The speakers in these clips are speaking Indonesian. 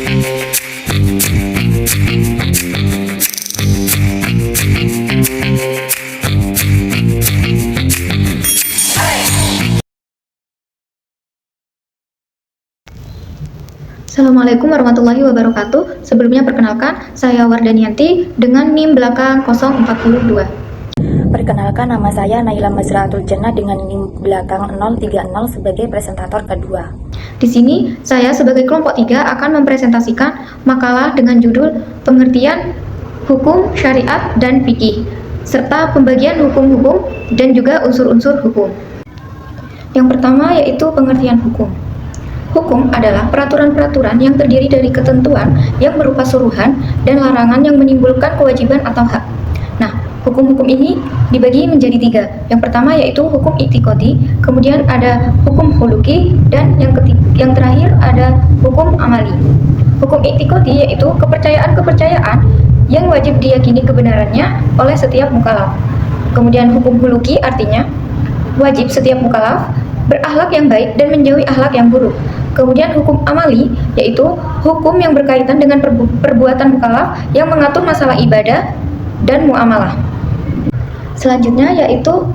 Assalamualaikum warahmatullahi wabarakatuh. Sebelumnya perkenalkan, saya Wardanianti dengan NIM belakang 042. Perkenalkan, nama saya Naila Mazraatul Jannah dengan NIM belakang 030 sebagai presentator kedua. Di sini, saya sebagai kelompok 3 akan mempresentasikan makalah dengan judul Pengertian Hukum, Syariat, dan Fikih, serta pembagian hukum-hukum dan juga unsur-unsur hukum. Yang pertama yaitu pengertian hukum. Hukum adalah peraturan-peraturan yang terdiri dari ketentuan yang berupa suruhan dan larangan yang menimbulkan kewajiban atau hak. Nah, hukum-hukum ini dibagi menjadi 3. Yang pertama yaitu hukum i'tiqadi, kemudian ada hukum khuluqi, dan yang terakhir ada hukum amali. Hukum i'tiqadi yaitu kepercayaan-kepercayaan yang wajib diyakini kebenarannya oleh setiap mukallaf. Kemudian hukum khuluqi artinya wajib setiap mukallaf berakhlak yang baik dan menjauhi akhlak yang buruk. Kemudian hukum amali yaitu hukum yang berkaitan dengan perbuatan mukallaf yang mengatur masalah ibadah dan muamalah. Selanjutnya yaitu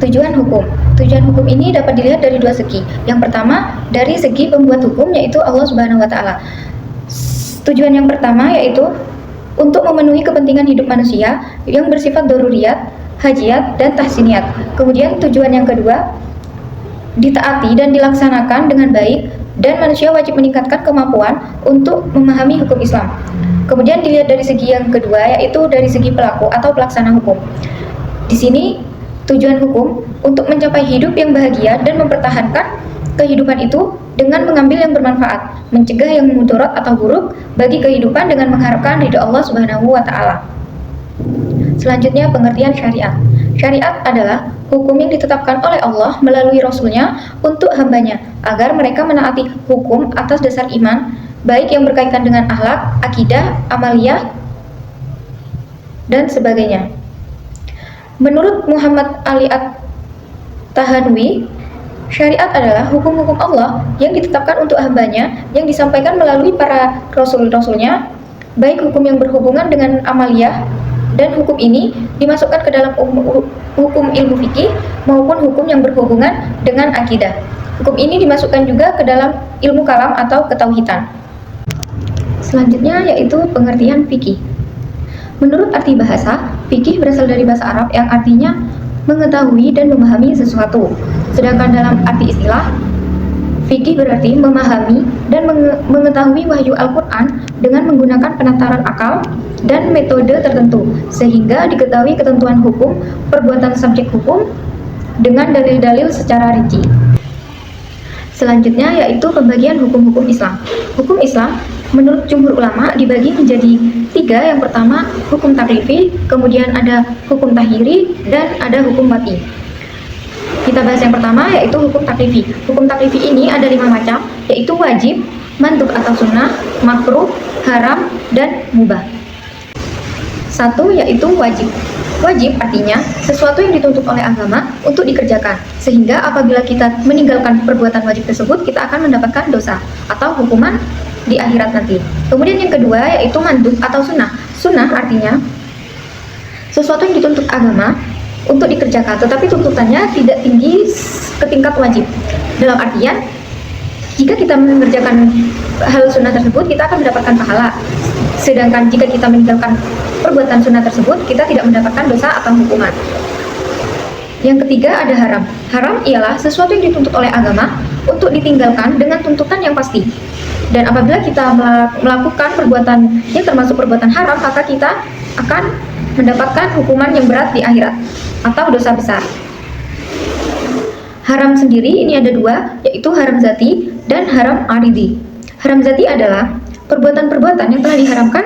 tujuan hukum. Tujuan hukum ini dapat dilihat dari 2 segi. Yang pertama dari segi pembuat hukum yaitu Allah Subhanahu wa taala. Tujuan yang pertama yaitu untuk memenuhi kepentingan hidup manusia yang bersifat daruriyat, hajiyat, dan tahsiniyat. Kemudian tujuan yang kedua ditaati dan dilaksanakan dengan baik, dan manusia wajib meningkatkan kemampuan untuk memahami hukum Islam. Kemudian dilihat dari segi yang kedua yaitu dari segi pelaku atau pelaksana hukum. Di sini tujuan hukum untuk mencapai hidup yang bahagia dan mempertahankan kehidupan itu dengan mengambil yang bermanfaat, mencegah yang mudarat atau buruk bagi kehidupan dengan mengharapkan ridha Allah Subhanahu wa taala. Selanjutnya pengertian syariat. Syariat adalah hukum yang ditetapkan oleh Allah melalui Rasul-Nya untuk hambanya agar mereka menaati hukum atas dasar iman, baik yang berkaitan dengan akhlak, akidah, amaliyah, dan sebagainya. Menurut Muhammad Ali At-Tahanwi, syariat adalah hukum-hukum Allah yang ditetapkan untuk hambanya yang disampaikan melalui para Rasul-Rasulnya, baik hukum yang berhubungan dengan amaliyah, dan hukum ini dimasukkan ke dalam hukum ilmu fikih maupun hukum yang berhubungan dengan akidah. Hukum ini dimasukkan juga ke dalam ilmu kalam atau ketauhidan. Selanjutnya yaitu pengertian fikih. Menurut arti bahasa, fikih berasal dari bahasa Arab yang artinya mengetahui dan memahami sesuatu. Sedangkan dalam arti istilah, fikih berarti memahami dan mengetahui wahyu Al-Quran dengan menggunakan penataran akal dan metode tertentu, sehingga diketahui ketentuan hukum, perbuatan subjek hukum, dengan dalil-dalil secara rinci. Selanjutnya yaitu pembagian hukum-hukum Islam. Hukum Islam menurut jumhur ulama dibagi menjadi 3. Yang pertama hukum taklifi, kemudian ada hukum tahiri, dan ada hukum wati. Kita bahas yang pertama yaitu hukum taklifi. Hukum taklifi ini ada 5 macam, yaitu wajib, mandub atau sunnah, makruh, haram, dan mubah. 1 yaitu wajib. Wajib artinya sesuatu yang dituntut oleh agama untuk dikerjakan, sehingga apabila kita meninggalkan perbuatan wajib tersebut, kita akan mendapatkan dosa atau hukuman di akhirat nanti. Kemudian yang kedua yaitu mandub atau sunnah. Sunnah artinya sesuatu yang dituntut agama untuk dikerjakan, tetapi tuntutannya tidak tinggi ke tingkat wajib. Dalam artian, jika kita mengerjakan hal sunnah tersebut, kita akan mendapatkan pahala. Sedangkan jika kita meninggalkan perbuatan sunnah tersebut, kita tidak mendapatkan dosa atau hukuman. Yang ketiga ada haram. Haram ialah sesuatu yang dituntut oleh agama untuk ditinggalkan dengan tuntutan yang pasti. Dan apabila kita melakukan perbuatan yang termasuk perbuatan haram, maka kita akan mendapatkan hukuman yang berat di akhirat atau dosa besar. Haram sendiri ini ada 2, yaitu haram zati dan haram aridi. Haram zati adalah perbuatan-perbuatan yang telah diharamkan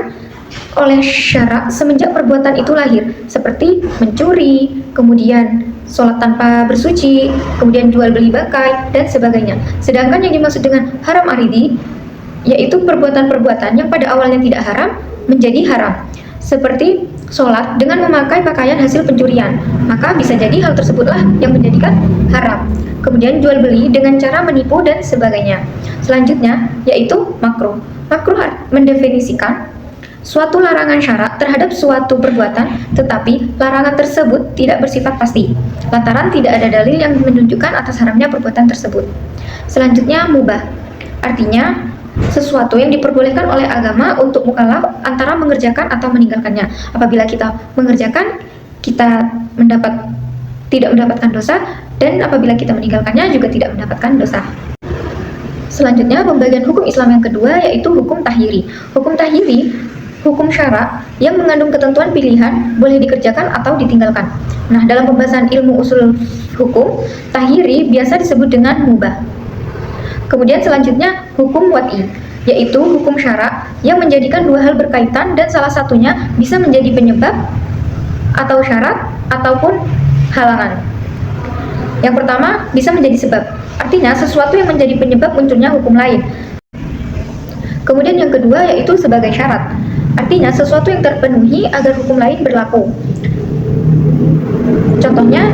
oleh syarak semenjak perbuatan itu lahir, seperti mencuri, kemudian sholat tanpa bersuci, kemudian jual beli bangkai, dan sebagainya. Sedangkan yang dimaksud dengan haram aridi yaitu perbuatan-perbuatan yang pada awalnya tidak haram menjadi haram, seperti sholat dengan memakai pakaian hasil pencurian, maka bisa jadi hal tersebutlah yang menjadikan haram. Kemudian jual beli dengan cara menipu dan sebagainya. Selanjutnya yaitu makruh. Makruh mendefinisikan suatu larangan syarak terhadap suatu perbuatan, tetapi larangan tersebut tidak bersifat pasti, lantaran tidak ada dalil yang menunjukkan atas haramnya perbuatan tersebut. Selanjutnya mubah, artinya sesuatu yang diperbolehkan oleh agama untuk mukallaf antara mengerjakan atau meninggalkannya. Apabila kita mengerjakan, kita tidak mendapatkan dosa, dan apabila kita meninggalkannya juga tidak mendapatkan dosa. Selanjutnya pembagian hukum Islam yang kedua yaitu hukum tahyiri. Hukum tahyiri, hukum syarak yang mengandung ketentuan pilihan boleh dikerjakan atau ditinggalkan. Nah, dalam pembahasan ilmu usul hukum, tahyiri biasa disebut dengan mubah. Kemudian selanjutnya hukum wad'i, yaitu hukum syarak yang menjadikan dua hal berkaitan dan salah satunya bisa menjadi penyebab atau syarat ataupun halangan. Yang pertama bisa menjadi sebab, artinya sesuatu yang menjadi penyebab munculnya hukum lain. Kemudian yang kedua yaitu sebagai syarat, artinya sesuatu yang terpenuhi agar hukum lain berlaku. Contohnya,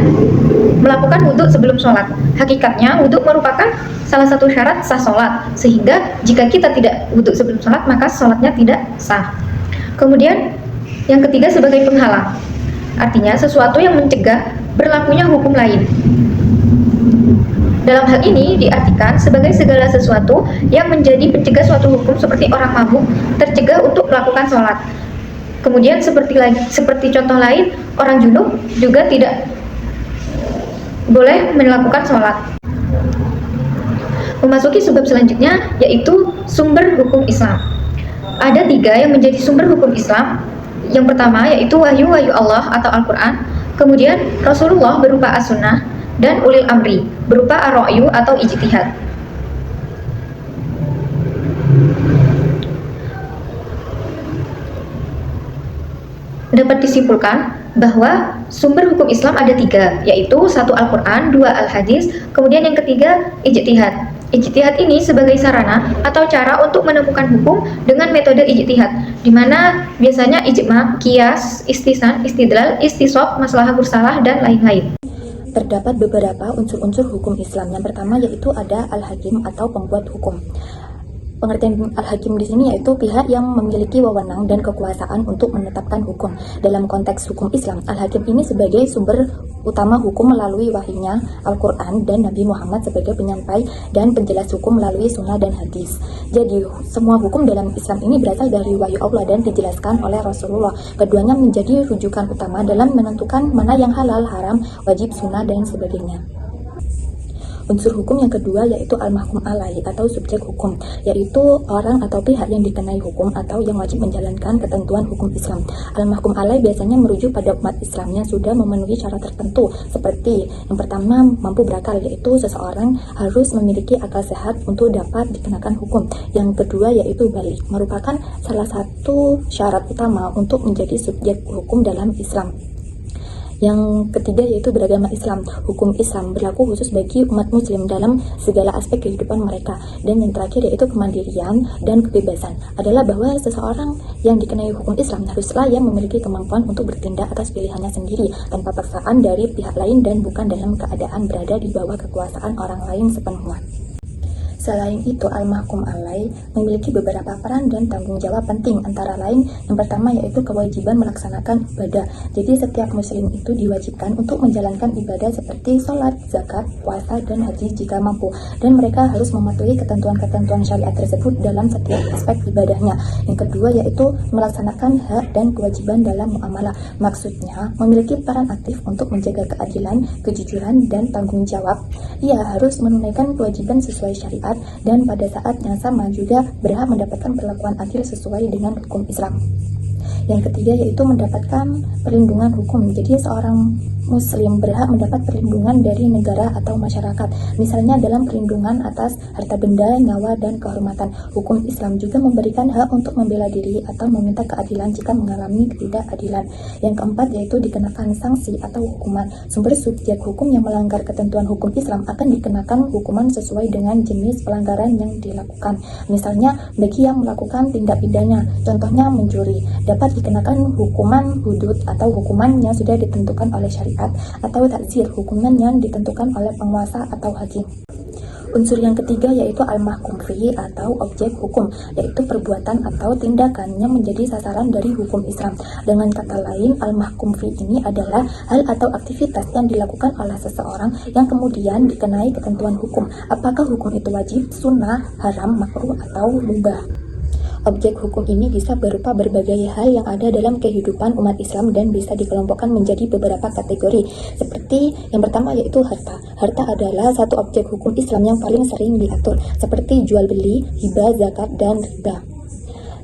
melakukan wudhu sebelum sholat. Hakikatnya, wudhu merupakan salah satu syarat sah sholat, sehingga jika kita tidak wudhu sebelum sholat, maka sholatnya tidak sah. Kemudian, yang ketiga sebagai penghalang, artinya sesuatu yang mencegah berlakunya hukum lain. Dalam hal ini diartikan sebagai segala sesuatu yang menjadi pencegah suatu hukum, seperti orang mabuk tercegah untuk melakukan sholat. Kemudian seperti contoh lain, orang junub juga tidak boleh melakukan sholat. Memasuki sebab selanjutnya yaitu sumber hukum Islam. Ada 3 yang menjadi sumber hukum Islam. Yang pertama yaitu wahyu Allah atau Al-Quran, kemudian Rasulullah berupa as-sunnah, dan ulil amri berupa ar-ra'yu atau ijtihad. Dapat disimpulkan bahwa sumber hukum Islam ada 3, yaitu 1 Al-Quran, 2 Al-Hadis, kemudian yang ketiga ijtihad. Ijtihad ini sebagai sarana atau cara untuk menemukan hukum dengan metode ijtihad, di mana biasanya ijma, qiyas, istisna, istidlal, istisab, maslahah mursalah, dan lain-lain. Terdapat beberapa unsur-unsur hukum Islam. Yang pertama yaitu ada al-hakim atau pembuat hukum. Pengertian al-hakim di sini yaitu pihak yang memiliki wewenang dan kekuasaan untuk menetapkan hukum. Dalam konteks hukum Islam, al-hakim ini sebagai sumber utama hukum melalui wahyunya Al-Quran dan Nabi Muhammad sebagai penyampai dan penjelas hukum melalui sunnah dan hadis. Jadi semua hukum dalam Islam ini berasal dari wahyu Allah dan dijelaskan oleh Rasulullah. Keduanya menjadi rujukan utama dalam menentukan mana yang halal, haram, wajib, sunnah, dan sebagainya. Unsur hukum yang kedua yaitu al-mahkum alaih atau subjek hukum, yaitu orang atau pihak yang dikenai hukum atau yang wajib menjalankan ketentuan hukum Islam. Al-mahkum alaih biasanya merujuk pada umat Islam yang sudah memenuhi syarat tertentu, seperti yang pertama mampu berakal, yaitu seseorang harus memiliki akal sehat untuk dapat dikenakan hukum. Yang kedua yaitu balik, merupakan salah satu syarat utama untuk menjadi subjek hukum dalam Islam. Yang ketiga yaitu beragama Islam. Hukum Islam berlaku khusus bagi umat muslim dalam segala aspek kehidupan mereka. Dan yang terakhir yaitu kemandirian dan kebebasan, adalah bahwa seseorang yang dikenai hukum Islam haruslah yang memiliki kemampuan untuk bertindak atas pilihannya sendiri tanpa paksaan dari pihak lain dan bukan dalam keadaan berada di bawah kekuasaan orang lain sepenuhnya. Selain itu, al-mahkum alaih memiliki beberapa peran dan tanggung jawab penting, antara lain yang pertama yaitu kewajiban melaksanakan ibadah. Jadi setiap muslim itu diwajibkan untuk menjalankan ibadah seperti sholat, zakat, puasa, dan haji jika mampu, dan mereka harus mematuhi ketentuan-ketentuan syariat tersebut dalam setiap aspek ibadahnya. Yang kedua yaitu melaksanakan hak dan kewajiban dalam muamalah, maksudnya memiliki peran aktif untuk menjaga keadilan, kejujuran, dan tanggung jawab. Ia harus menunaikan kewajiban sesuai syariat dan pada saat yang sama juga berhak mendapatkan perlakuan adil sesuai dengan hukum Islam. Yang ketiga yaitu mendapatkan perlindungan hukum. Jadi seorang muslim berhak mendapat perlindungan dari negara atau masyarakat, misalnya dalam perlindungan atas harta benda, nyawa, dan kehormatan. Hukum Islam juga memberikan hak untuk membela diri atau meminta keadilan jika mengalami ketidakadilan. Yang keempat yaitu dikenakan sanksi atau hukuman. Sumber subjek hukum yang melanggar ketentuan hukum Islam akan dikenakan hukuman sesuai dengan jenis pelanggaran yang dilakukan. Misalnya bagi yang melakukan tindak pidana, contohnya mencuri, dapat dikenakan hukuman hudud atau hukuman yang sudah ditentukan oleh syariat. syariat atau takzir, hukuman yang ditentukan oleh penguasa atau hakim. Unsur yang ketiga yaitu al-mahkum fihi atau objek hukum, yaitu perbuatan atau tindakan yang menjadi sasaran dari hukum Islam. Dengan kata lain, al-mahkum fihi ini adalah hal atau aktivitas yang dilakukan oleh seseorang yang kemudian dikenai ketentuan hukum. Apakah hukum itu wajib, sunnah, haram, makruh, atau mubah? Objek hukum ini bisa berupa berbagai hal yang ada dalam kehidupan umat Islam dan bisa dikelompokkan menjadi beberapa kategori. Seperti yang pertama yaitu harta. Harta adalah satu objek hukum Islam yang paling sering diatur, seperti jual beli, hibah, zakat, dan riba.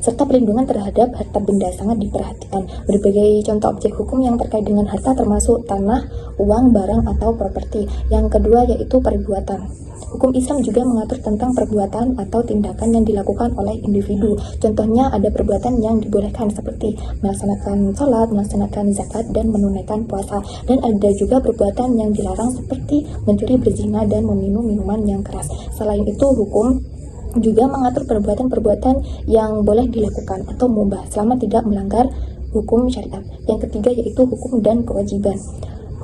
Serta perlindungan terhadap harta benda sangat diperhatikan. Berbagai contoh objek hukum yang terkait dengan harta termasuk tanah, uang, barang, atau properti. Yang kedua yaitu perbuatan. Hukum Islam juga mengatur tentang perbuatan atau tindakan yang dilakukan oleh individu. Contohnya ada perbuatan yang dibolehkan seperti melaksanakan sholat, melaksanakan zakat, dan menunaikan puasa. Dan ada juga perbuatan yang dilarang seperti mencuri, berzina, dan meminum minuman yang keras. Selain itu, hukum juga mengatur perbuatan-perbuatan yang boleh dilakukan atau mubah selama tidak melanggar hukum syariat. Yang ketiga yaitu hukum dan kewajiban.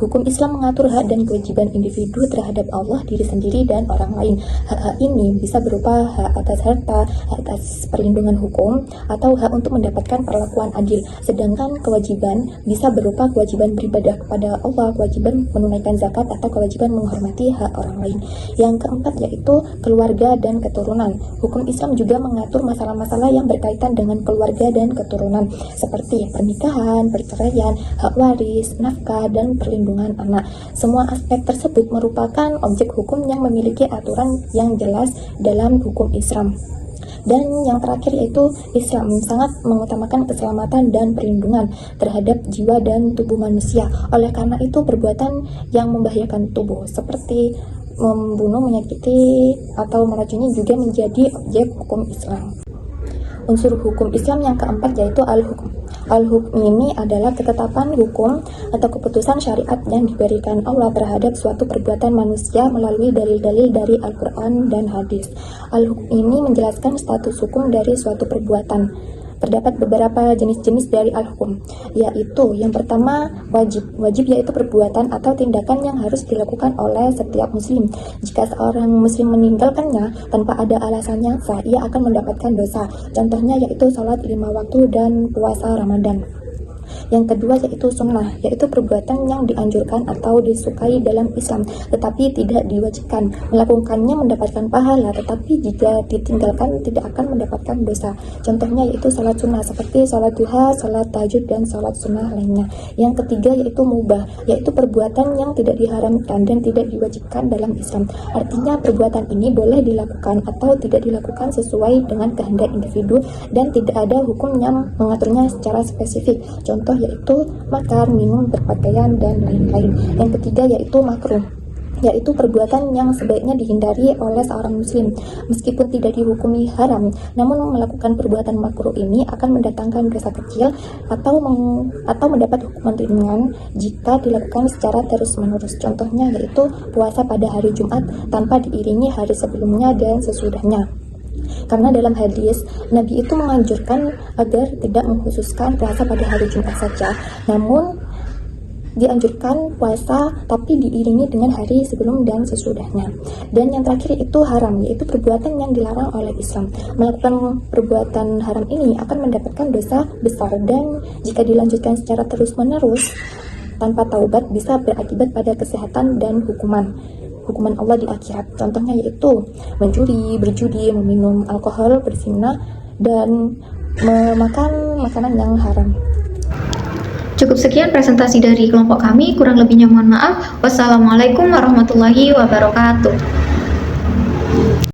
Hukum Islam mengatur hak dan kewajiban individu terhadap Allah, diri sendiri, dan orang lain. Hak-hak ini bisa berupa hak atas harta, hak atas perlindungan hukum, atau hak untuk mendapatkan perlakuan adil. Sedangkan kewajiban bisa berupa kewajiban beribadah kepada Allah, kewajiban menunaikan zakat, atau kewajiban menghormati hak orang lain. Yang keempat yaitu keluarga dan keturunan. Hukum Islam juga mengatur masalah-masalah yang berkaitan dengan keluarga dan keturunan, seperti pernikahan, perceraian, hak waris, nafkah, dan perlindungan anak. Semua aspek tersebut merupakan objek hukum yang memiliki aturan yang jelas dalam hukum Islam. Dan yang terakhir yaitu Islam sangat mengutamakan keselamatan dan perlindungan terhadap jiwa dan tubuh manusia. Oleh karena itu perbuatan yang membahayakan tubuh seperti membunuh, menyakiti, atau meracuni juga menjadi objek hukum Islam. Unsur hukum Islam yang keempat yaitu al-hukum. Al-hukum ini adalah ketetapan hukum atau keputusan syariat yang diberikan Allah terhadap suatu perbuatan manusia melalui dalil-dalil dari Al-Quran dan hadis. Al-hukum ini menjelaskan status hukum dari suatu perbuatan. Terdapat beberapa jenis-jenis dari al-hukum, yaitu yang pertama wajib. Wajib yaitu perbuatan atau tindakan yang harus dilakukan oleh setiap muslim. Jika seorang muslim meninggalkannya tanpa ada alasan yang sah, ia akan mendapatkan dosa. Contohnya yaitu sholat 5 waktu dan puasa Ramadan. Yang kedua yaitu sunnah, yaitu perbuatan yang dianjurkan atau disukai dalam Islam, tetapi tidak diwajibkan. Melakukannya mendapatkan pahala, tetapi jika ditinggalkan tidak akan mendapatkan dosa. Contohnya yaitu salat sunnah, seperti salat duha, salat tahajud, dan salat sunnah lainnya. Yang ketiga yaitu mubah, yaitu perbuatan yang tidak diharamkan dan tidak diwajibkan dalam Islam. Artinya perbuatan ini boleh dilakukan atau tidak dilakukan sesuai dengan kehendak individu dan tidak ada hukum yang mengaturnya secara spesifik. Contoh yaitu makan, minum, berpakaian, dan lain-lain. Yang ketiga yaitu makruh, yaitu perbuatan yang sebaiknya dihindari oleh seorang muslim. Meskipun tidak dihukumi haram, namun melakukan perbuatan makruh ini akan mendatangkan dosa kecil atau mendapat hukuman ringan jika dilakukan secara terus-menerus. Contohnya yaitu puasa pada hari Jumat tanpa diiringi hari sebelumnya dan sesudahnya. Karena dalam hadis, Nabi itu menganjurkan agar tidak mengkhususkan puasa pada hari Jumat saja, namun dianjurkan puasa tapi diiringi dengan hari sebelum dan sesudahnya. Dan yang terakhir itu haram, yaitu perbuatan yang dilarang oleh Islam. Melakukan perbuatan haram ini akan mendapatkan dosa besar dan jika dilanjutkan secara terus-menerus tanpa taubat bisa berakibat pada kesehatan dan hukuman Allah di akhirat. Contohnya yaitu mencuri, berjudi, meminum alkohol, berzina, dan memakan makanan yang haram. Cukup sekian presentasi dari kelompok kami, kurang lebihnya mohon maaf. Wassalamualaikum warahmatullahi wabarakatuh.